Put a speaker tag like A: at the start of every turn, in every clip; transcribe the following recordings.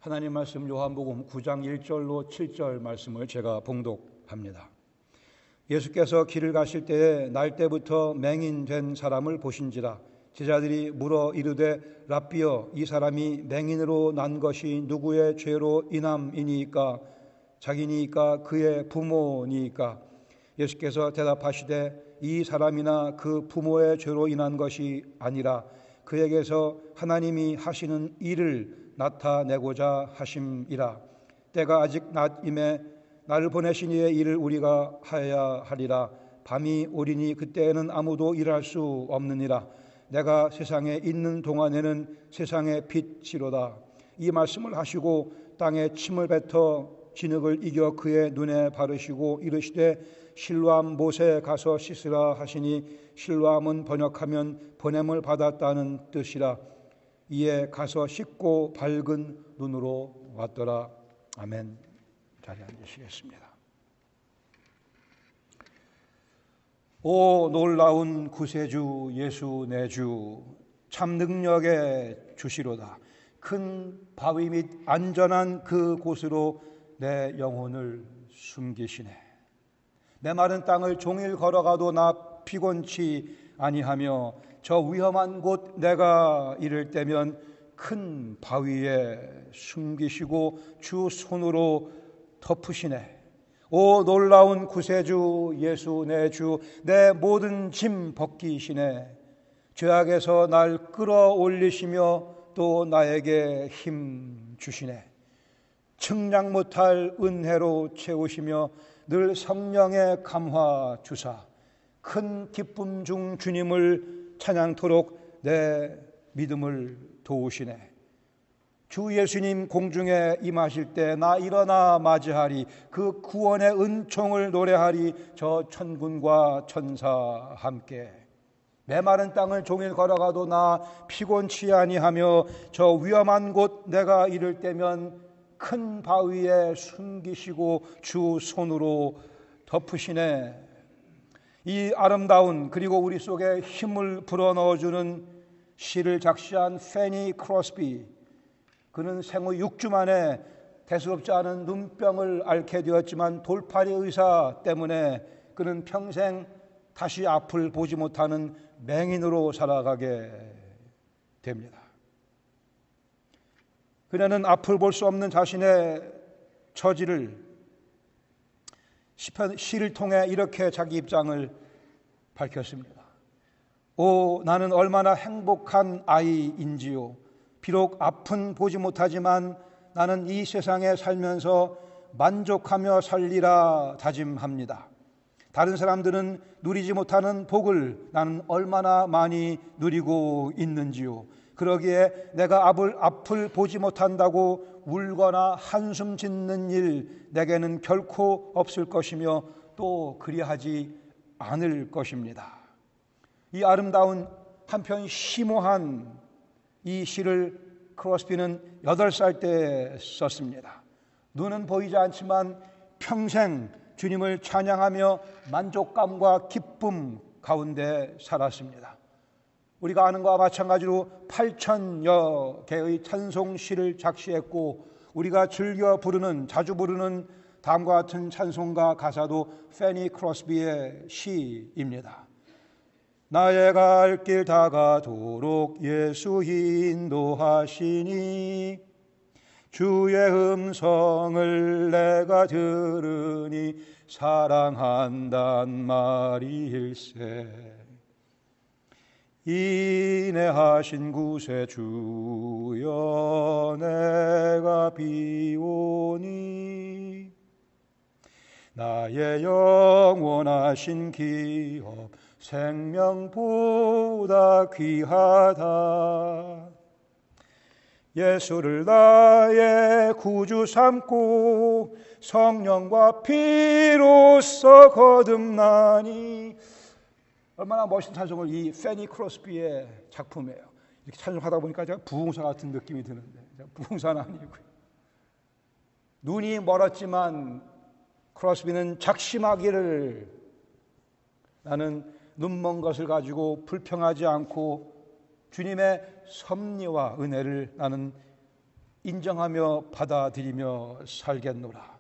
A: 하나님 말씀 요한복음 9장 1절로 7절 말씀을 제가 봉독합니다. 예수께서 길을 가실 때에 날 때부터 맹인된 사람을 보신지라. 제자들이 물어 이르되 랍비여, 이 사람이 맹인으로 난 것이 누구의 죄로 인함이니이까? 자기니이까 그의 부모니이까? 예수께서 대답하시되 이 사람이나 그 부모의 죄로 인한 것이 아니라 그에게서 하나님이 하시는 일을 나타내고자 하심이라. 때가 아직 낮임에 나를 보내신 이의 일을 우리가 하여야 하리라. 밤이 오리니 그때에는 아무도 일할 수 없느니라. 내가 세상에 있는 동안에는 세상의 빛이로다. 이 말씀을 하시고 땅에 침을 뱉어 진흙을 이겨 그의 눈에 바르시고 이르시되 실로암 못에 가서 씻으라 하시니, 실로암은 번역하면 보냄을 받았다는 뜻이라. 이에 가서 씻고 밝은 눈으로 왔더라. 아멘. 자리에 앉으시겠습니다. 오 놀라운 구세주 예수 내 주, 참 능력의 주시로다. 큰 바위 및 안전한 그 곳으로 내 영혼을 숨기시네. 메마른 땅을 종일 걸어가도 나 피곤치 아니하며 저 위험한 곳 내가 이를 때면 큰 바위에 숨기시고 주 손으로 덮으시네. 오 놀라운 구세주 예수 내 주, 내 모든 짐 벗기시네. 죄악에서 날 끌어올리시며 또 나에게 힘 주시네. 측량 못할 은혜로 채우시며 늘 성령의 감화 주사 큰 기쁨 중 주님을 찬양토록 내 믿음을 도우시네. 주 예수님 공중에 임하실 때 나 일어나 맞이하리. 그 구원의 은총을 노래하리. 저 천군과 천사 함께. 메마른 땅을 종일 걸어가도 나 피곤치 아니하며 저 위험한 곳 내가 이를 때면 큰 바위에 숨기시고 주 손으로 덮으시네. 이 아름다운 그리고 우리 속에 힘을 불어넣어주는 시를 작시한 페니 크로스비, 그는 생후 6주 만에 대수롭지 않은 눈병을 앓게 되었지만 돌팔이 의사 때문에 그는 평생 다시 앞을 보지 못하는 맹인으로 살아가게 됩니다. 그녀는 앞을 볼 수 없는 자신의 처지를 시를 통해 이렇게 자기 입장을 밝혔습니다. 오 나는 얼마나 행복한 아이인지요. 비록 앞은 보지 못하지만 나는 이 세상에 살면서 만족하며 살리라 다짐합니다. 다른 사람들은 누리지 못하는 복을 나는 얼마나 많이 누리고 있는지요. 그러기에 내가 앞을 보지 못한다고 울거나 한숨 짓는 일 내게는 결코 없을 것이며 또 그리하지 않을 것입니다. 이 아름다운 한편 심오한 이 시를 크로스비는 8살 때 썼습니다. 눈은 보이지 않지만 평생 주님을 찬양하며 만족감과 기쁨 가운데 살았습니다. 우리가 아는 것과 마찬가지로 8,000여 개의 찬송시를 작시했고 우리가 즐겨 부르는, 자주 부르는 다음과 같은 찬송가 가사도 페니 크로스비의 시입니다. 나의 갈 길 다가도록 예수 인도하시니 주의 음성을 내가 들으니 사랑한단 말일세. 인내하신 구세주여 내가 비오니 나의 영원하신 기업 생명보다 귀하다. 예수를 나의 구주 삼고 성령과 피로써 거듭나니. 얼마나 멋진 찬송을 이 페니 크로스비의 작품이에요. 이렇게 찬송하다 보니까 제가 부흥사 같은 느낌이 드는데 부흥사는 아니고요. 눈이 멀었지만 크로스비는 작심하기를 나는 눈먼 것을 가지고 불평하지 않고 주님의 섭리와 은혜를 나는 인정하며 받아들이며 살겠노라.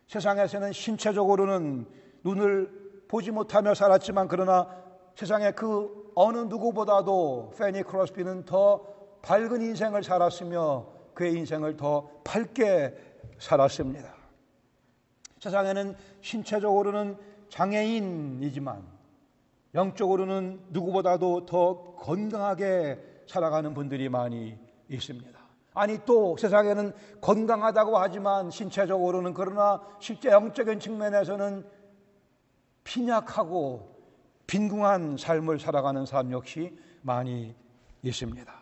A: 세상에서는 신체적으로는 눈을 보지 못하며 살았지만 그러나 세상의 그 어느 누구보다도 패니 크로스비는 더 밝은 인생을 살았으며 그의 인생을 더 밝게 살았습니다. 세상에는 신체적으로는 장애인이지만 영적으로는 누구보다도 더 건강하게 살아가는 분들이 많이 있습니다. 아니 또 세상에는 건강하다고 하지만 신체적으로는 그러나 실제 영적인 측면에서는 빈약하고 빈궁한 삶을 살아가는 사람 역시 많이 있습니다.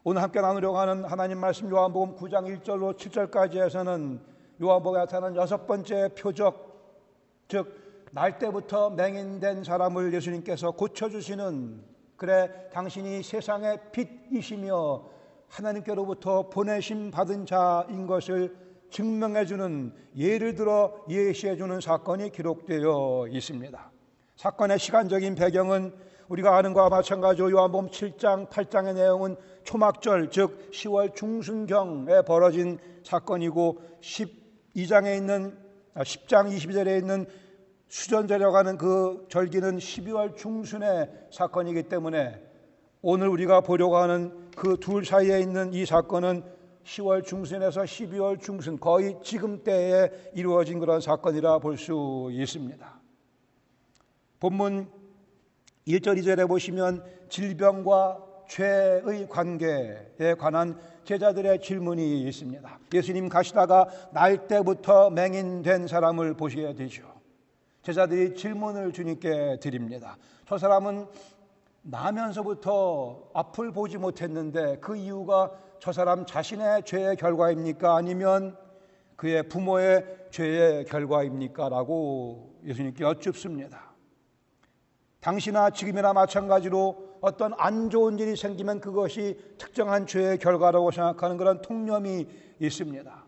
A: 오늘 함께 나누려고 하는 하나님 말씀 요한복음 9장 1절로 7절까지에서는 요한복음에 나타난 6번째 표적, 즉 날 때부터 맹인된 사람을 예수님께서 고쳐주시는, 그래 당신이 세상의 빛이시며 하나님께로부터 보내심 받은 자인 것을 증명해주는, 예를 들어 예시해주는 사건이 기록되어 있습니다. 사건의 시간적인 배경은 우리가 아는 것과 마찬가지로 요한복음 7장 8장의 내용은 초막절, 즉 10월 중순경에 벌어진 사건이고 10장 22절에 있는 수전절이라고 하는 그 절기는 12월 중순의 사건이기 때문에 오늘 우리가 보려고 하는 그 둘 사이에 있는 이 사건은 10월 중순에서 12월 중순, 거의 지금 때에 이루어진 그런 사건이라 볼 수 있습니다. 본문 1절 2절에 보시면 질병과 죄의 관계에 관한 제자들의 질문이 있습니다. 예수님 가시다가 날 때부터 맹인된 사람을 보시게 되죠. 제자들이 질문을 주님께 드립니다. 저 사람은 나면서부터 앞을 보지 못했는데 그 이유가 저 사람 자신의 죄의 결과입니까? 아니면 그의 부모의 죄의 결과입니까? 라고 예수님께 여쭙습니다. 당시나 지금이나 마찬가지로 어떤 안 좋은 일이 생기면 그것이 특정한 죄의 결과라고 생각하는 그런 통념이 있습니다.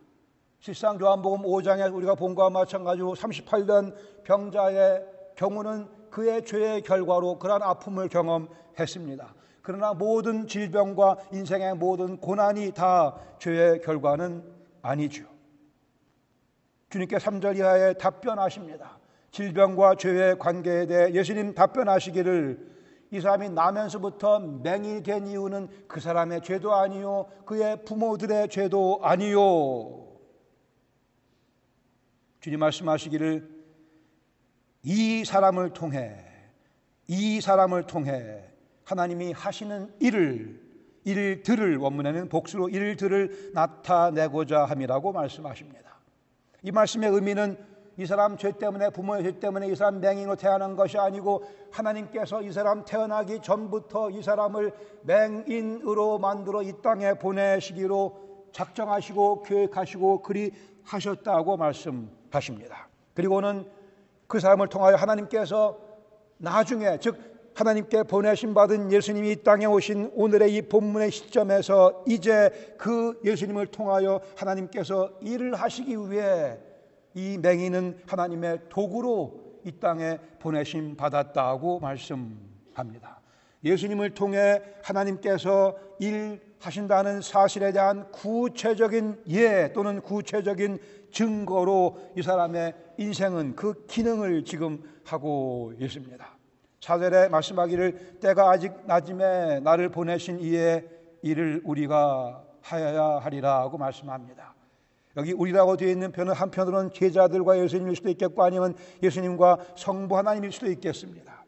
A: 실상 요한복음 5장에 우리가 본 것과 마찬가지로 38년 병자의 경우는 그의 죄의 결과로 그러한 아픔을 경험했습니다. 그러나 모든 질병과 인생의 모든 고난이 다 죄의 결과는 아니죠. 주님께 3절 이하에 답변하십니다. 질병과 죄의 관계에 대해 예수님 답변하시기를 이 사람이 나면서부터 맹인이 된 이유는 그 사람의 죄도 아니요 그의 부모들의 죄도 아니요. 주님 말씀하시기를 이 사람을 통해 하나님이 하시는 일들을 원문에는 복수로 일들을 나타내고자 함이라고 말씀하십니다. 이 말씀의 의미는 이 사람 죄 때문에, 부모의 죄 때문에 이 사람 맹인으로 태어난 것이 아니고 하나님께서 이 사람 태어나기 전부터 이 사람을 맹인으로 만들어 이 땅에 보내시기로 작정하시고 계획하시고 그리 하셨다고 말씀하십니다. 그리고는 그 사람을 통하여 하나님께서 나중에, 즉 하나님께 보내심 받은 예수님이 이 땅에 오신 오늘의 이 본문의 시점에서 이제 그 예수님을 통하여 하나님께서 일을 하시기 위해 이 맹인은 하나님의 도구로 이 땅에 보내심 받았다고 말씀합니다. 예수님을 통해 하나님께서 일하신다는 사실에 대한 구체적인 예 또는 구체적인 증거로 이 사람의 인생은 그 기능을 지금 하고 있습니다. 4절에 말씀하기를 때가 아직 낮음에 나를 보내신 이의 일을 우리가 하여야 하리라 하고 말씀합니다. 여기 우리라고 되어 있는 표현은 한편으로는 제자들과 예수님일 수도 있겠고 아니면 예수님과 성부 하나님일 수도 있겠습니다.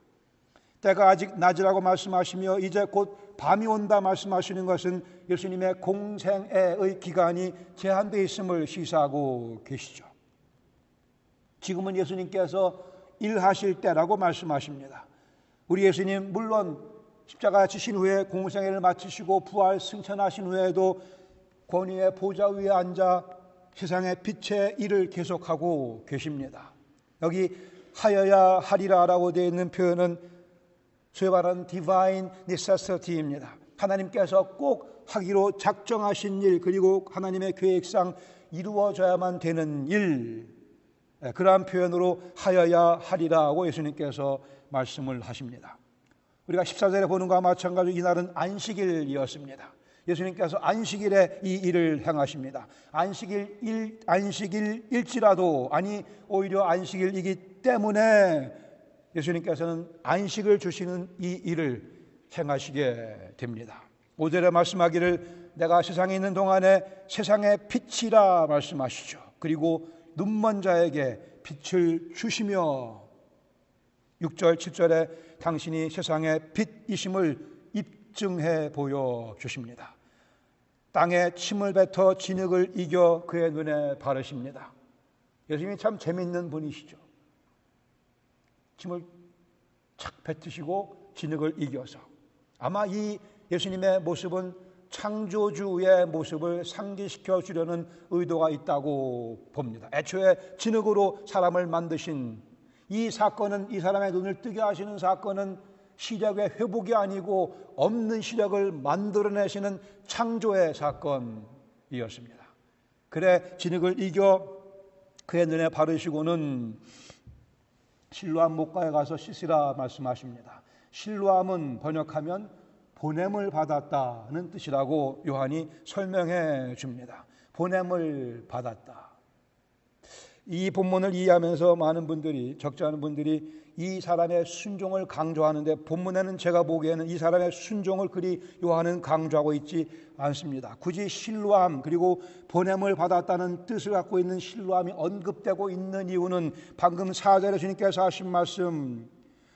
A: 때가 아직 낮이라고 말씀하시며 이제 곧 밤이 온다 말씀하시는 것은 예수님의 공생애의 기간이 제한되어 있음을 시사하고 계시죠. 지금은 예수님께서 일하실 때라고 말씀하십니다. 우리 예수님 물론 십자가 지신 후에 공생애를 마치시고 부활 승천하신 후에도 권위의 보좌 위에 앉아 세상의 빛의 일을 계속하고 계십니다. 여기 하여야 하리라라고 되어 있는 표현은 소위 말하는 divine necessity입니다. 하나님께서 꼭 하기로 작정하신 일, 그리고 하나님의 계획상 이루어져야만 되는 일, 그러한 표현으로 하여야 하리라고 예수님께서 말씀을 하십니다. 우리가 14절에 보는 것과 마찬가지로 이날은 안식일이었습니다. 예수님께서 안식일에 이 일을 행하십니다. 안식일일지라도, 아니 오히려 안식일이기 때문에 예수님께서는 안식을 주시는 이 일을 행하시게 됩니다. 5절에 말씀하기를 내가 세상에 있는 동안에 세상의 빛이라 말씀하시죠. 그리고 눈먼 자에게 빛을 주시며 6절 7절에 당신이 세상의 빛이심을 입증해 보여주십니다. 땅에 침을 뱉어 진흙을 이겨 그의 눈에 바르십니다. 예수님이 참 재미있는 분이시죠. 침을 착 뱉으시고 진흙을 이겨서, 아마 이 예수님의 모습은 창조주의 모습을 상기시켜 주려는 의도가 있다고 봅니다. 애초에 진흙으로 사람을 만드신 이 사건은, 이 사람의 눈을 뜨게 하시는 사건은 시력의 회복이 아니고 없는 시력을 만들어내시는 창조의 사건이었습니다. 그래 진흙을 이겨 그의 눈에 바르시고는 실로암 목가에 가서 씻으라 말씀하십니다. 실로암은 번역하면 보냄을 받았다는 뜻이라고 요한이 설명해 줍니다. 보냄을 받았다. 이 본문을 이해하면서 많은 분들이, 적지 않은 분들이 이 사람의 순종을 강조하는데, 본문에는 제가 보기에는 이 사람의 순종을 그리 요한은 강조하고 있지 않습니다. 굳이 실로암 그리고 보냄을 받았다는 뜻을 갖고 있는 실로암이 언급되고 있는 이유는 방금 4절에 주님께서 하신 말씀,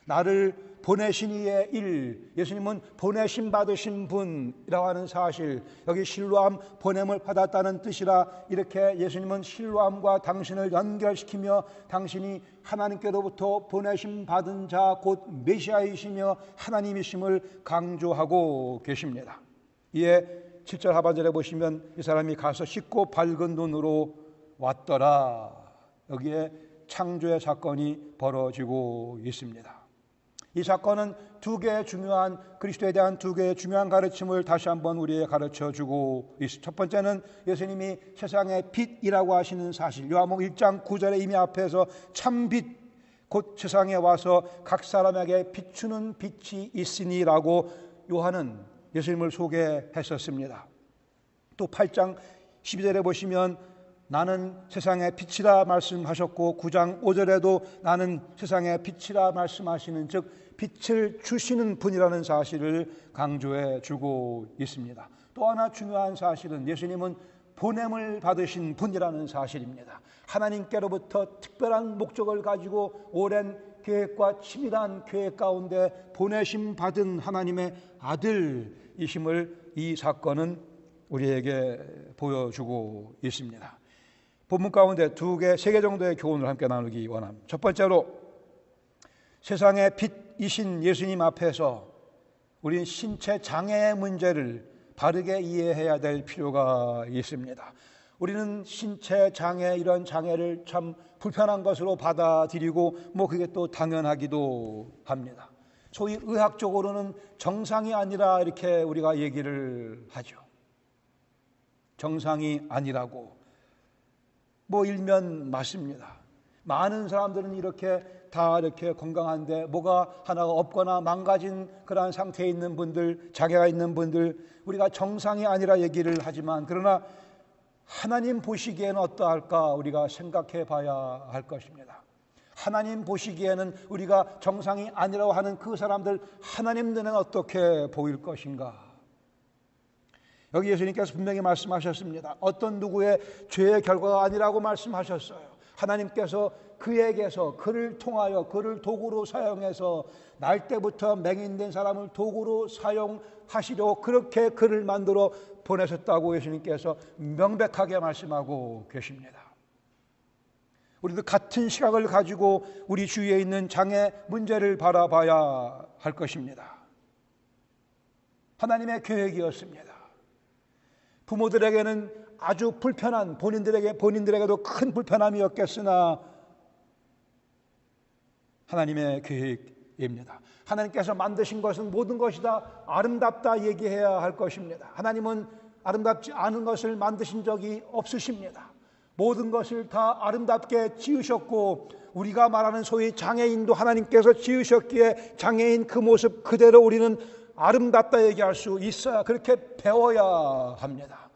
A: 나를 보내신 이의 일, 예수님은 보내심 받으신 분이라고 하는 사실, 여기 실로암 보냄을 받았다는 뜻이라 이렇게 예수님은 실로암과 당신을 연결시키며 당신이 하나님께로부터 보내심 받은 자 곧 메시아이시며 하나님이심을 강조하고 계십니다. 이에 7절 하반절에 보시면 이 사람이 가서 씻고 밝은 눈으로 왔더라. 여기에 창조의 사건이 벌어지고 있습니다. 이 사건은 두 개의 중요한, 그리스도에 대한 두 개의 중요한 가르침을 다시 한번 우리에게 가르쳐주고 있습니다. 첫 번째는 예수님이 세상의 빛이라고 하시는 사실, 요한복음 1장 9절에 이미 앞에서 참빛 곧 세상에 와서 각 사람에게 비추는 빛이 있으니라고 요한은 예수님을 소개했었습니다. 또 8장 12절에 보시면 나는 세상의 빛이라 말씀하셨고 9장 5절에도 나는 세상의 빛이라 말씀하시는, 즉 빛을 주시는 분이라는 사실을 강조해 주고 있습니다. 또 하나 중요한 사실은 예수님은 보냄을 받으신 분이라는 사실입니다. 하나님께로부터 특별한 목적을 가지고 오랜 계획과 치밀한 계획 가운데 보내심 받은 하나님의 아들이심을 이 사건은 우리에게 보여주고 있습니다. 본문 가운데 세 개 정도의 교훈을 함께 나누기 원합니다. 첫 번째로, 세상의 빛이신 예수님 앞에서 우리는 신체 장애의 문제를 바르게 이해해야 될 필요가 있습니다. 우리는 신체 장애, 이런 장애를 참 불편한 것으로 받아들이고 그게 또 당연하기도 합니다. 소위 의학적으로는 정상이 아니라 이렇게 우리가 얘기를 하죠. 정상이 아니라고. 일면 맞습니다. 많은 사람들은 이렇게 건강한데 뭐가 하나가 없거나 망가진 그러한 상태에 있는 분들, 장애가 있는 분들, 우리가 정상이 아니라 얘기를 하지만, 그러나 하나님 보시기에는 어떠할까 우리가 생각해 봐야 할 것입니다. 하나님 보시기에는 우리가 정상이 아니라고 하는 그 사람들, 하나님 눈에는 어떻게 보일 것인가? 여기 예수님께서 분명히 말씀하셨습니다. 어떤 누구의 죄의 결과가 아니라고 말씀하셨어요. 하나님께서 그에게서, 그를 통하여, 그를 도구로 사용해서 날 때부터 맹인된 사람을 도구로 사용하시려 그렇게 그를 만들어 보내셨다고 예수님께서 명백하게 말씀하고 계십니다. 우리도 같은 시각을 가지고 우리 주위에 있는 장애 문제를 바라봐야 할 것입니다. 하나님의 계획이었습니다. 부모들에게는 아주 불편한, 본인들에게도 큰 불편함이었겠으나 하나님의 계획입니다. 하나님께서 만드신 것은 모든 것이 다 아름답다 얘기해야 할 것입니다. 하나님은 아름답지 않은 것을 만드신 적이 없으십니다. 모든 것을 다 아름답게 지으셨고, 우리가 말하는 소위 장애인도 하나님께서 지으셨기에 장애인 그 모습 그대로 우리는 아름답다 얘기할 수 있어야, 그렇게 배워야 합니다.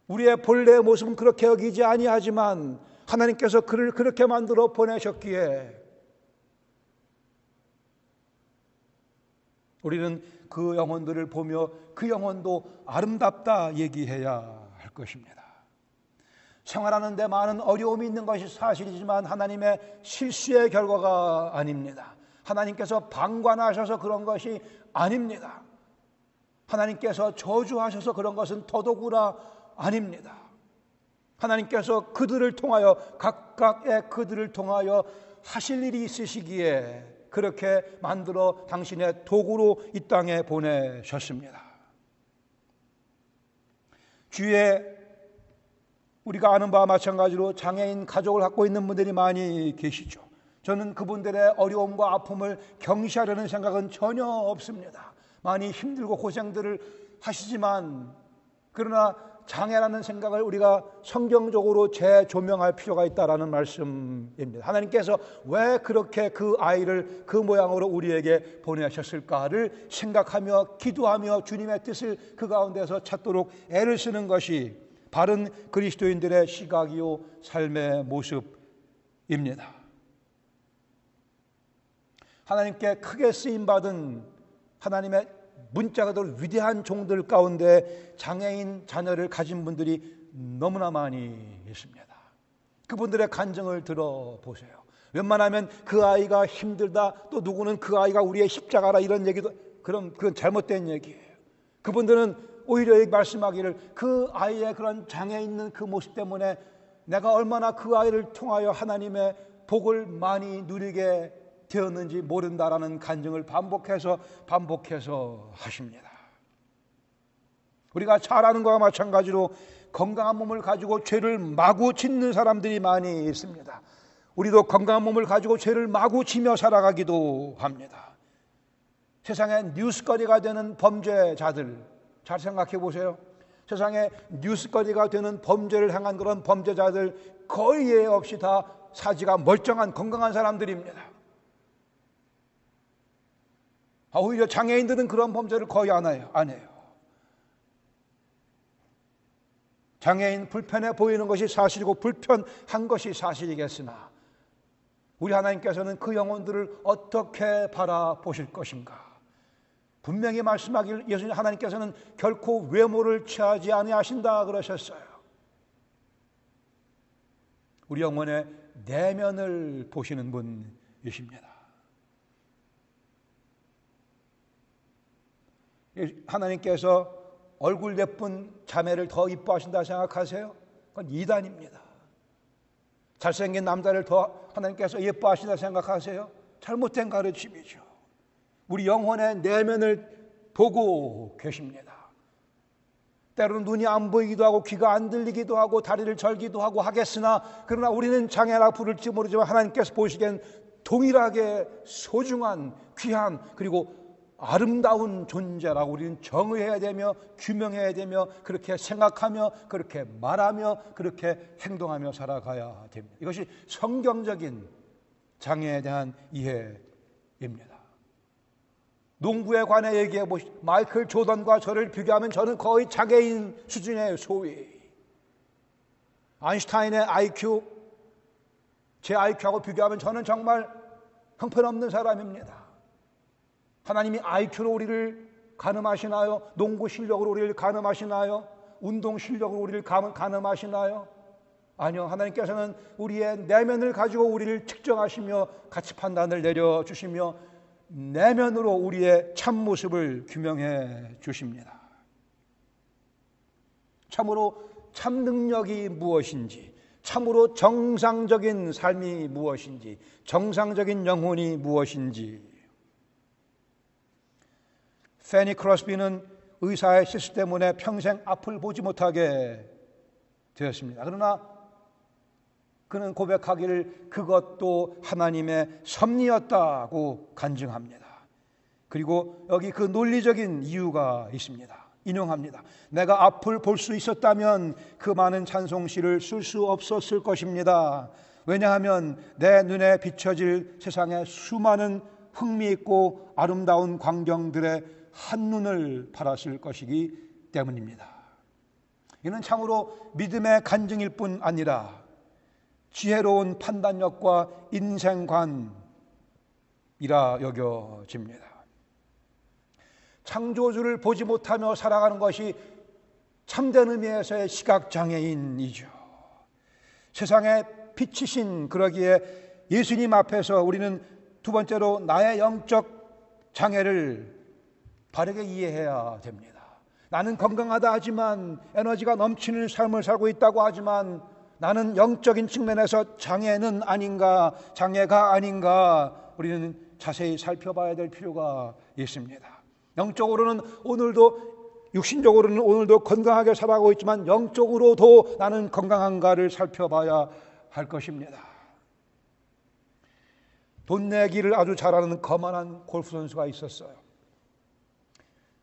A: 우리의 본래의 모습은 그렇게 여기지 아니하지만 하나님께서 그를 그렇게 만들어 보내셨기에 우리는 그 영혼들을 보며 그 영혼도 아름답다 얘기해야 할 것입니다. 생활하는 데 많은 어려움이 있는 것이 사실이지만 하나님의 실수의 결과가 아닙니다. 하나님께서 방관하셔서 그런 것이 아닙니다. 하나님께서 저주하셔서 그런 것은 더더구나 아닙니다. 하나님께서 그들을 통하여, 각각의 그들을 통하여 하실 일이 있으시기에 그렇게 만들어 당신의 도구로 이 땅에 보내셨습니다. 주위에 우리가 아는 바와 마찬가지로 장애인 가족을 갖고 있는 분들이 많이 계시죠. 저는 그분들의 어려움과 아픔을 경시하려는 생각은 전혀 없습니다. 많이 힘들고 고생들을 하시지만, 그러나 장애라는 생각을 우리가 성경적으로 재조명할 필요가 있다라는 말씀입니다. 하나님께서 왜 그렇게 그 아이를 그 모양으로 우리에게 보내셨을까를 생각하며 기도하며 주님의 뜻을 그 가운데서 찾도록 애를 쓰는 것이 바른 그리스도인들의 시각이요 삶의 모습입니다. 하나님께 크게 쓰임받은 하나님의 문자가들 위대한 종들 가운데 장애인 자녀를 가진 분들이 너무나 많이 있습니다. 그분들의 간증을 들어보세요. 웬만하면 그 아이가 힘들다, 또 누구는 그 아이가 우리의 십자가라, 이런 얘기도, 그건 잘못된 얘기예요. 그분들은 오히려 말씀하기를 그 아이의 그런 장애 있는 그 모습 때문에 내가 얼마나 그 아이를 통하여 하나님의 복을 많이 누리게 되었는지 모른다라는 간증을 반복해서 하십니다. 우리가 잘 아는 것과 마찬가지로 건강한 몸을 가지고 죄를 마구 짓는 사람들이 많이 있습니다. 우리도 건강한 몸을 가지고 죄를 마구 지며 살아가기도 합니다. 세상에 뉴스거리가 되는 범죄자들 잘 생각해 보세요. 세상에 뉴스거리가 되는 범죄를 행한 그런 범죄자들 거의 예외 없이 다 사지가 멀쩡한 건강한 사람들입니다. 오히려 장애인들은 그런 범죄를 거의 안 해요. 장애인 불편해 보이는 것이 사실이고 불편한 것이 사실이겠으나 우리 하나님께서는 그 영혼들을 어떻게 바라보실 것인가? 분명히 말씀하길 예수님 하나님께서는 결코 외모를 취하지 아니하신다 그러셨어요. 우리 영혼의 내면을 보시는 분이십니다. 하나님께서 얼굴 예쁜 자매를 더 이뻐하신다 생각하세요? 그건 이단입니다. 잘생긴 남자를 더 하나님께서 예뻐하신다 생각하세요? 잘못된 가르침이죠. 우리 영혼의 내면을 보고 계십니다. 때로는 눈이 안 보이기도 하고 귀가 안 들리기도 하고 다리를 절기도 하고 하겠으나, 그러나 우리는 장애라 부를지 모르지만 하나님께서 보시기엔 동일하게 소중한, 귀한, 그리고 아름다운 존재라고 우리는 정의해야 되며 규명해야 되며 그렇게 생각하며 그렇게 말하며 그렇게 행동하며 살아가야 됩니다. 이것이 성경적인 장애에 대한 이해입니다. 농구에 관해 얘기해 보시죠. 마이클 조던과 저를 비교하면 저는 거의 장애인 수준의 소위. 아인슈타인의 IQ, 제 IQ하고 비교하면 저는 정말 형편없는 사람입니다. 하나님이 IQ로 우리를 가늠하시나요? 농구 실력으로 우리를 가늠하시나요? 운동 실력으로 우리를 가늠하시나요? 아니요. 하나님께서는 우리의 내면을 가지고 우리를 측정하시며 가치 판단을 내려주시며 내면으로 우리의 참모습을 규명해 주십니다. 참으로 참 능력이 무엇인지, 참으로 정상적인 삶이 무엇인지, 정상적인 영혼이 무엇인지. 페니 크로스비는 의사의 실수 때문에 평생 앞을 보지 못하게 되었습니다. 그러나 그는 고백하기를 그것도 하나님의 섭리였다고 간증합니다. 그리고 여기 그 논리적인 이유가 있습니다. 인용합니다. 내가 앞을 볼 수 있었다면 그 많은 찬송시를 쓸 수 없었을 것입니다. 왜냐하면 내 눈에 비춰질 세상의 수많은 흥미있고 아름다운 광경들의 한눈을 팔았을 것이기 때문입니다. 이는 참으로 믿음의 간증일 뿐 아니라 지혜로운 판단력과 인생관이라 여겨집니다. 창조주를 보지 못하며 살아가는 것이 참된 의미에서의 시각장애인이죠. 세상에 빛이신, 그러기에 예수님 앞에서 우리는 두 번째로 나의 영적 장애를 바르게 이해해야 됩니다. 나는 건강하다 하지만, 에너지가 넘치는 삶을 살고 있다고 하지만 나는 영적인 측면에서 장애는 아닌가, 장애가 아닌가, 우리는 자세히 살펴봐야 될 필요가 있습니다. 영적으로는 오늘도, 육신적으로는 오늘도 건강하게 살아가고 있지만 영적으로도 나는 건강한가를 살펴봐야 할 것입니다. 돈 내기를 아주 잘하는 거만한 골프 선수가 있었어요.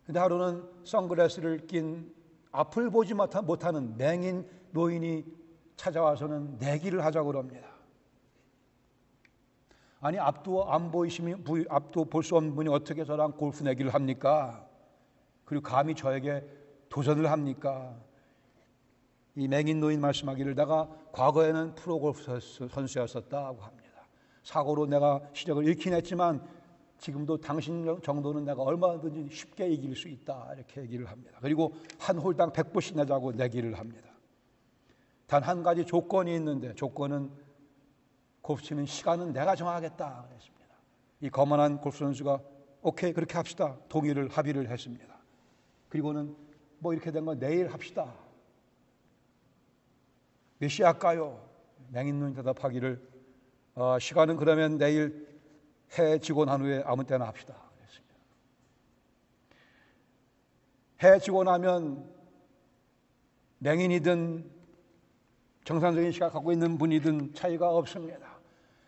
A: 근데 하루는 선글라스를 낀 앞을 보지 못하는 맹인 노인이 찾아와서는 내기를 하자고 그럽니다. 아니, 앞도 안 보이시면, 앞도 볼 수 없는 분이 어떻게 저랑 골프 내기를 합니까? 그리고 감히 저에게 도전을 합니까? 이 맹인 노인 말씀하기를, 내가 과거에는 프로 골프 선수였었다고 합니다. 사고로 내가 시력을 잃긴 했지만 지금도 당신 정도는 내가 얼마든지 쉽게 이길 수 있다, 이렇게 얘기를 합니다. 그리고 한 홀당 100불씩 내자고 내기를 합니다. 단 한 가지 조건이 있는데, 조건은 골프 치는 시간은 내가 정하겠다 그랬습니다. 이 거만한 골프 선수가 오케이, 그렇게 합시다, 합의를 했습니다. 그리고는 뭐 이렇게 된 건 내일 합시다. 몇 시에 할까요? 맹인 노인 대답하기를, 시간은 그러면 내일 해 지고 난 후에 아무 때나 합시다 그랬습니다. 해 지고 나면 맹인이든 정상적인 시각 갖고 있는 분이든 차이가 없습니다.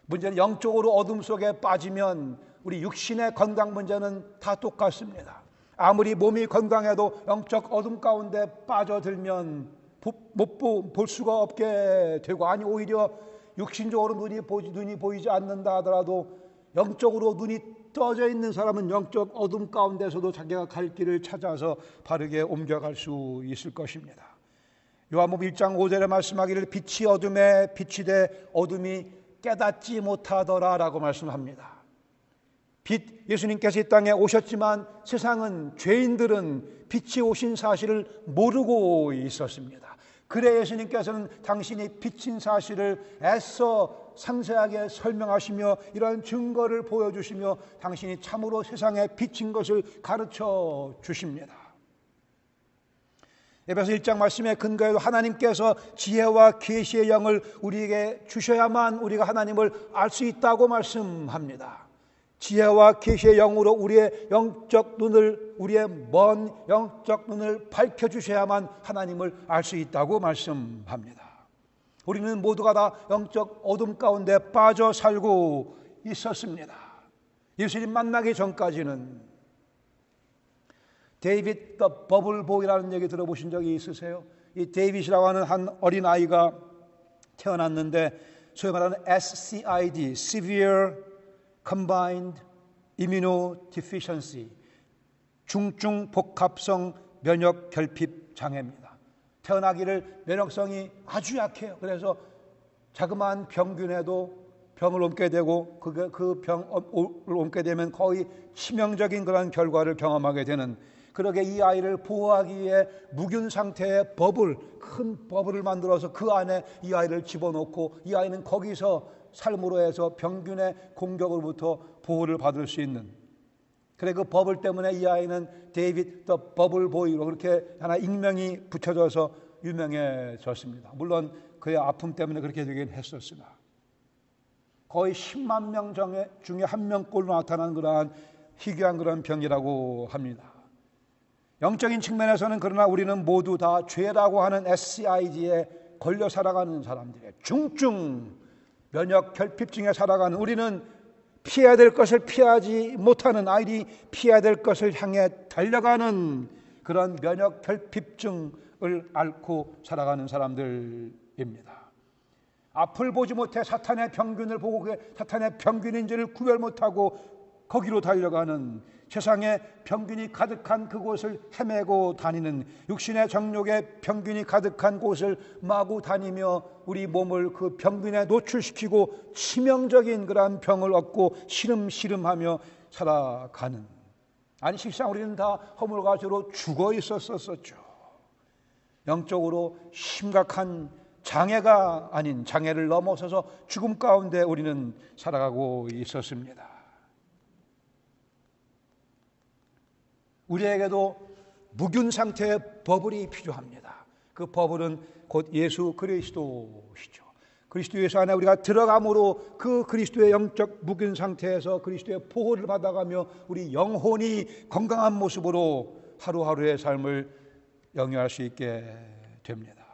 A: 문제는 영적으로 어둠 속에 빠지면 우리 육신의 건강 문제는 다 똑같습니다. 아무리 몸이 건강해도 영적 어둠 가운데 빠져들면 볼 수가 없게 되고, 아니 오히려 육신적으로 눈이 보이지 않는다 하더라도 영적으로 눈이 떠져 있는 사람은 영적 어둠 가운데서도 자기가 갈 길을 찾아서 바르게 옮겨갈 수 있을 것입니다. 요한복음 1장 5절에 말씀하기를, 빛이 어둠에 비치되 어둠이 깨닫지 못하더라 라고 말씀합니다. 예수님께서 이 땅에 오셨지만 세상은, 죄인들은 빛이 오신 사실을 모르고 있었습니다. 그래 예수님께서는 당신이 빛인 사실을 애써 상세하게 설명하시며 이러한 증거를 보여주시며 당신이 참으로 세상에 빛인 것을 가르쳐 주십니다. 에베소 1장 말씀에 근거해도 하나님께서 지혜와 계시의 영을 우리에게 주셔야만 우리가 하나님을 알 수 있다고 말씀합니다. 지혜와 계시의 영으로 우리의 영적 눈을, 우리의 먼 영적 눈을 밝혀주셔야만 하나님을 알 수 있다고 말씀합니다. 우리는 모두가 다 영적 어둠 가운데 빠져 살고 있었습니다. 예수님 만나기 전까지는. 데이빗 더 버블보이라는 얘기 들어보신 적이 있으세요? 이 데이빗이라고 하는 한 어린아이가 태어났는데 소위 말하는 SCID, Severe Combined Immunodeficiency, 중증 복합성 면역 결핍 장애입니다. 태어나기를 면역성이 아주 약해요. 그래서 자그마한 병균에도 병을 옮게 되고 그 병을 옮게 되면 거의 치명적인 그런 결과를 경험하게 되는, 그러게 이 아이를 보호하기 위해 무균 상태의 큰 버블을 만들어서 그 안에 이 아이를 집어넣고 이 아이는 거기서 삶으로 해서 병균의 공격으로부터 보호를 받을 수 있는, 그래 그 버블 때문에 이 아이는 데이빗 더 버블보이로 그렇게 하나 익명이 붙여져서 유명해졌습니다. 물론 그의 아픔 때문에 그렇게 되긴 했었으나 거의 10만 명 중에 한 명꼴로 나타나는 그러한 희귀한 그런 병이라고 합니다. 영적인 측면에서는 그러나 우리는 모두 다 죄라고 하는 SCID에 걸려 살아가는 사람들이에요. 중증 면역 결핍증에 살아가는, 우리는 피해야 될 것을 피하지 못하는, 아이들이 피해야 될 것을 향해 달려가는 그런 면역 결핍증을 앓고 살아가는 사람들입니다. 앞을 보지 못해 사탄의 병균을 보고 그게 사탄의 병균인지를 구별 못하고 거기로 달려가는, 세상에 병균이 가득한 그곳을 헤매고 다니는, 육신의 정욕에 병균이 가득한 곳을 마구 다니며 우리 몸을 그 병균에 노출시키고 치명적인 그러한 병을 얻고 시름시름하며 살아가는, 아니 실상 우리는 다 허물과주로 죽어 있었었죠. 영적으로 심각한 장애가 아닌 장애를 넘어서서 죽음 가운데 우리는 살아가고 있었습니다. 우리에게도 무균 상태의 버블이 필요합니다. 그 버블은 곧 예수 그리스도시죠. 그리스도 예수 안에 우리가 들어감으로 그 그리스도의 영적 무균 상태에서 그리스도의 보호를 받아가며 우리 영혼이 건강한 모습으로 하루하루의 삶을 영위할 수 있게 됩니다.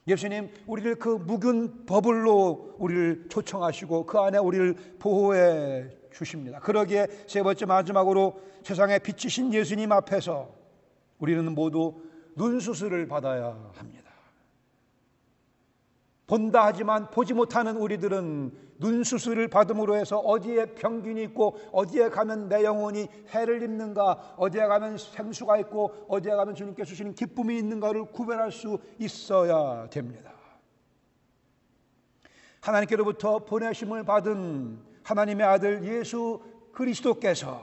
A: 예수님 우리를 그 무균 버블로 우리를 초청하시고 그 안에 우리를 보호해 주십니다. 그러기에 세 번째 마지막으로 세상에 빛이신 예수님 앞에서 우리는 모두 눈수술을 받아야 합니다. 본다 하지만 보지 못하는 우리들은 눈수술을 받음으로 해서 어디에 병균이 있고 어디에 가면 내 영혼이 해를 입는가, 어디에 가면 생수가 있고 어디에 가면 주님께서 주시는 기쁨이 있는가를 구별할 수 있어야 됩니다. 하나님께로부터 보내심을 받은 하나님의 아들 예수 그리스도께서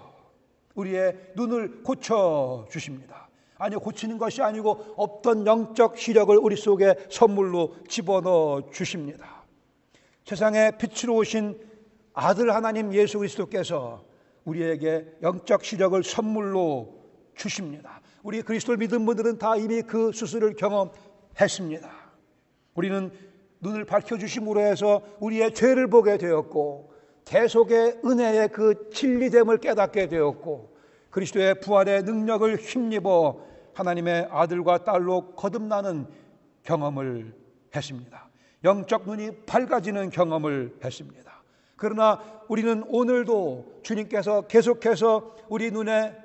A: 우리의 눈을 고쳐주십니다. 아니요, 고치는 것이 아니고 없던 영적 시력을 우리 속에 선물로 집어넣어 주십니다. 세상에 빛으로 오신 아들 하나님 예수 그리스도께서 우리에게 영적 시력을 선물로 주십니다. 우리 그리스도를 믿은 분들은 다 이미 그 수술을 경험했습니다. 우리는 눈을 밝혀주심으로 해서 우리의 죄를 보게 되었고 대속의 은혜의 그 진리됨을 깨닫게 되었고 그리스도의 부활의 능력을 힘입어 하나님의 아들과 딸로 거듭나는 경험을 했습니다. 영적 눈이 밝아지는 경험을 했습니다. 그러나 우리는 오늘도 주님께서 계속해서 우리 눈에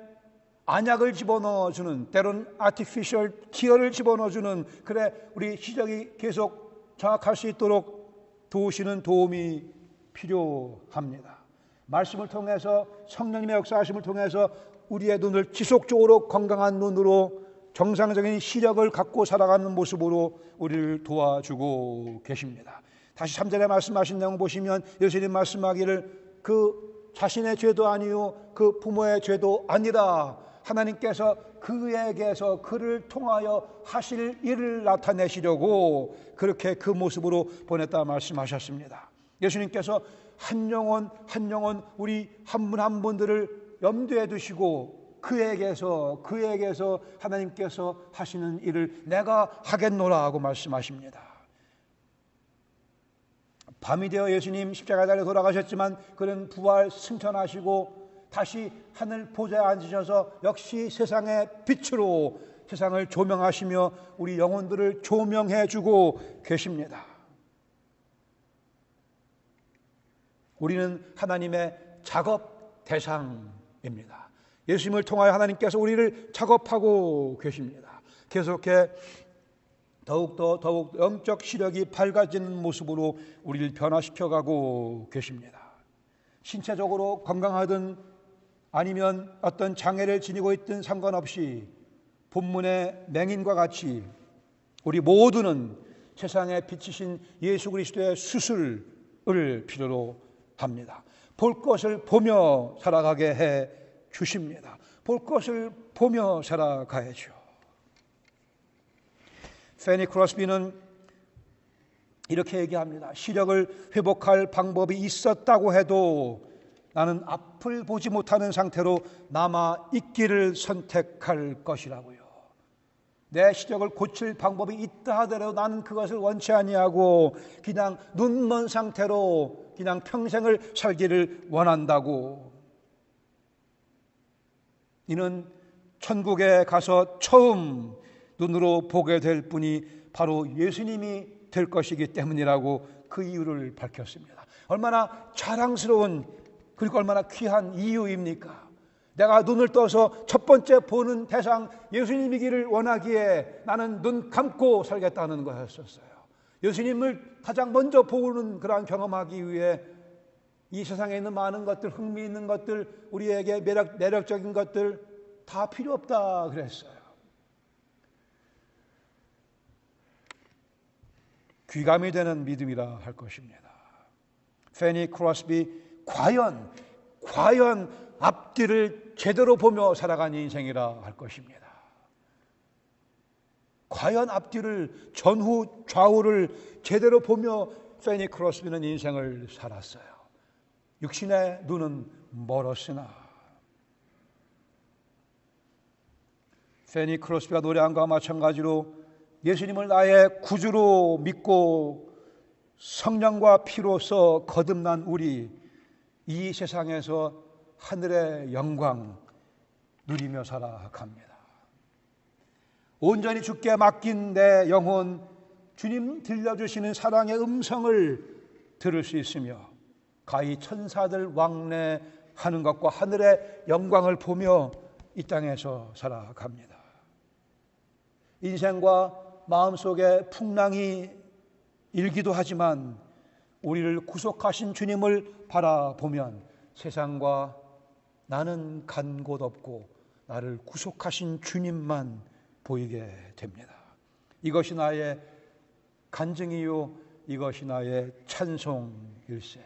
A: 안약을 집어넣어주는, 때론 아티피셜 티어를 집어넣어주는, 그래 우리 시력이 계속 정확할 수 있도록 도우시는 도움이 필요합니다. 말씀을 통해서 성령님의 역사하심을 통해서 우리의 눈을 지속적으로 건강한 눈으로 정상적인 시력을 갖고 살아가는 모습으로 우리를 도와주고 계십니다. 다시 3절에 말씀하신 내용 보시면 예수님 말씀하기를 그 자신의 죄도 아니요 그 부모의 죄도 아니라 하나님께서 그에게서 그를 통하여 하실 일을 나타내시려고 그렇게 그 모습으로 보냈다 말씀하셨습니다. 예수님께서 한 영혼 한 영혼 우리 한 분 한 분들을 염두에 두시고 그에게서 하나님께서 하시는 일을 내가 하겠노라 하고 말씀하십니다. 밤이 되어 예수님 십자가에 달려 돌아가셨지만 그는 부활 승천하시고 다시 하늘 보좌에 앉으셔서 역시 세상의 빛으로 세상을 조명하시며 우리 영혼들을 조명해 주고 계십니다. 우리는 하나님의 작업 대상입니다. 예수님을 통하여 하나님께서 우리를 작업하고 계십니다. 계속해 더욱 영적 시력이 밝아지는 모습으로 우리를 변화시켜가고 계십니다. 신체적으로 건강하든 아니면 어떤 장애를 지니고 있든 상관없이 본문의 맹인과 같이 우리 모두는 세상에 비치신 예수 그리스도의 수술을 필요로 합니다. 볼 것을 보며 살아가게 해 주십니다. 볼 것을 보며 살아가야죠. 페니 크로스비는 이렇게 얘기합니다. 시력을 회복할 방법이 있었다고 해도 나는 앞을 보지 못하는 상태로 남아 있기를 선택할 것이라고요. 내 시력을 고칠 방법이 있다 하더라도 나는 그것을 원치 아니하고 그냥 눈먼 상태로 그냥 평생을 살기를 원한다고. 이는 천국에 가서 처음 눈으로 보게 될 분이 바로 예수님이 될 것이기 때문이라고 그 이유를 밝혔습니다. 얼마나 자랑스러운 그리고 얼마나 귀한 이유입니까? 내가 눈을 떠서 첫 번째 보는 대상 예수님이기를 원하기에 나는 눈 감고 살겠다는 거였었어요. 예수님을 가장 먼저 보는 그러한 경험하기 위해 이 세상에 있는 많은 것들, 흥미있는 것들, 우리에게 매력적인 것들 다 필요 없다 그랬어요. 귀감이 되는 믿음이라 할 것입니다. 페니 크로스비 과연 앞뒤를 제대로 보며 살아간 인생이라 할 것입니다. 과연 앞뒤를 전후 좌우를 제대로 보며 페니 크로스비는 인생을 살았어요. 육신의 눈은 멀었으나 페니 크로스비가 노래한 것과 마찬가지로 예수님을 나의 구주로 믿고 성령과 피로써 거듭난 우리, 이 세상에서 하늘의 영광 누리며 살아갑니다. 온전히 주께 맡긴 내 영혼, 주님 들려주시는 사랑의 음성을 들을 수 있으며 가히 천사들 왕래하는 것과 하늘의 영광을 보며 이 땅에서 살아갑니다. 인생과 마음속에 풍랑이 일기도 하지만 우리를 구속하신 주님을 바라보면 세상과 나는 간 곳 없고 나를 구속하신 주님만 보이게 됩니다. 이것이 나의 간증이요, 이것이 나의 찬송일세.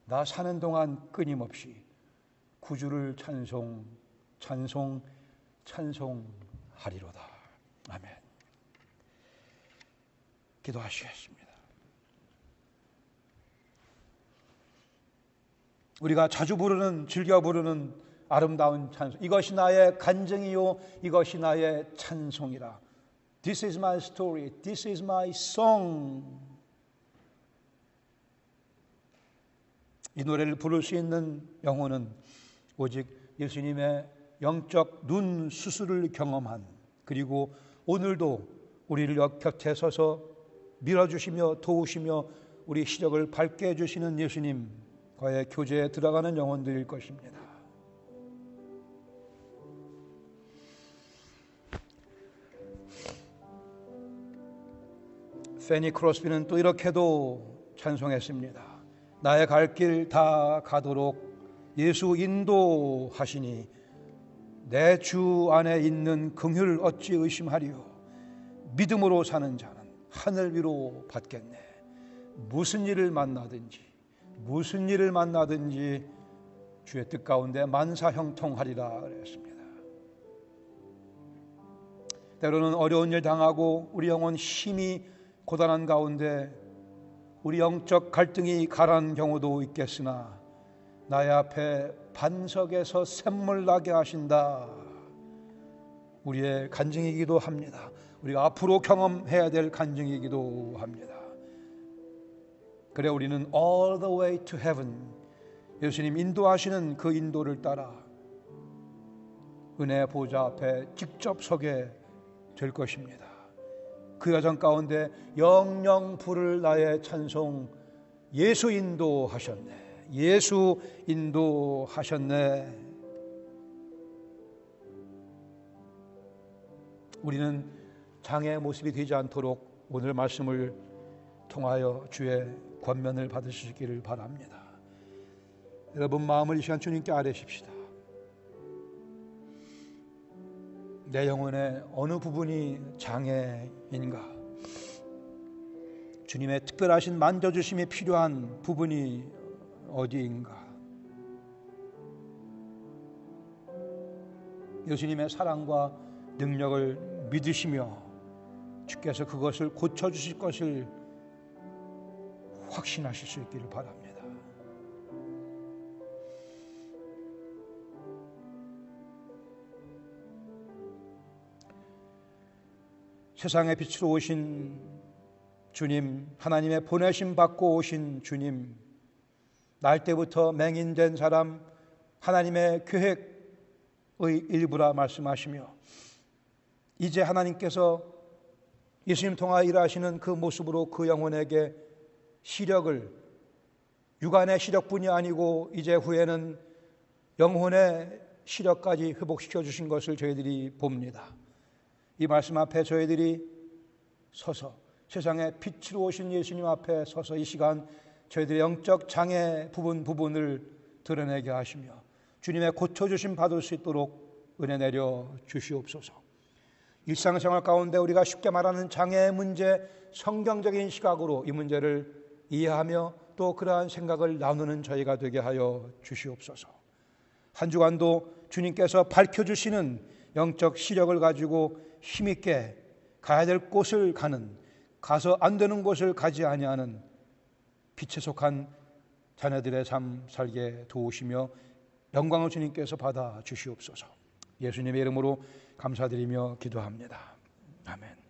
A: 나 사는 동안 끊임없이 구주를 찬송하리로다. 아멘. 기도하시겠습니다. 우리가 자주 부르는, 즐겨 부르는 아름다운 찬송, 이것이 나의 간증이요, 이것이 나의 찬송이라. This is my story, this is my song. 이 노래를 부를 수 있는 영혼은 오직 예수님의 영적 눈 수술을 경험한, 그리고 오늘도 우리를 곁에 서서 밀어주시며 도우시며 우리 시력을 밝게 해주시는 예수님과의 교제에 들어가는 영혼들일 것입니다. 페니 크로스비는 또 이렇게도 찬송했습니다. 나의 갈 길 다 가도록 예수 인도하시니 내 주 안에 있는 긍휼 어찌 의심하리요. 믿음으로 사는 자는 하늘 위로 받겠네. 무슨 일을 만나든지 주의 뜻 가운데 만사형통하리라 그랬습니다. 때로는 어려운 일 당하고 우리 영혼 힘이 고단한 가운데 우리 영적 갈등이 가라앉은 경우도 있겠으나 나의 앞에 반석에서 샘물 나게 하신다. 우리의 간증이기도 합니다. 우리가 앞으로 경험해야 될 간증이기도 합니다. 그래 우리는 all the way to heaven, 예수님 인도하시는 그 인도를 따라 은혜의 보좌 앞에 직접 서게 될 것입니다. 그 여정 가운데 영영 부를 나의 찬송, 예수 인도하셨네, 예수 인도하셨네. 우리는 장애의 모습이 되지 않도록 오늘 말씀을 통하여 주의 권면을 받으시기를 바랍니다. 여러분 마음을 이 시간 주님께 아뢰십시다. 내 영혼의 어느 부분이 장애인가? 주님의 특별하신 만져주심이 필요한 부분이 어디인가? 예수님의 사랑과 능력을 믿으시며 주께서 그것을 고쳐주실 것을 확신하실 수 있기를 바랍니다. 세상의 빛으로 오신 주님, 하나님의 보내심 받고 오신 주님, 날 때부터 맹인된 사람, 하나님의 계획의 일부라 말씀하시며 이제 하나님께서 예수님 통하여 일하시는 그 모습으로 그 영혼에게 시력을, 육안의 시력뿐이 아니고 이제 후에는 영혼의 시력까지 회복시켜 주신 것을 저희들이 봅니다. 이 말씀 앞에 저희들이 서서 세상의 빛으로 오신 예수님 앞에 서서 이 시간 저희들의 영적 장애 부분을 드러내게 하시며 주님의 고쳐주심 받을 수 있도록 은혜 내려 주시옵소서. 일상생활 가운데 우리가 쉽게 말하는 장애 문제, 성경적인 시각으로 이 문제를 이해하며 또 그러한 생각을 나누는 저희가 되게 하여 주시옵소서. 한 주간도 주님께서 밝혀주시는 영적 시력을 가지고 힘있게 가야 될 곳을 가서 안 되는 곳을 가지 아니하는 빛에 속한 자녀들의 삶 살게 도우시며 영광을 주님께서 받아 주시옵소서. 예수님의 이름으로 감사드리며 기도합니다. 아멘.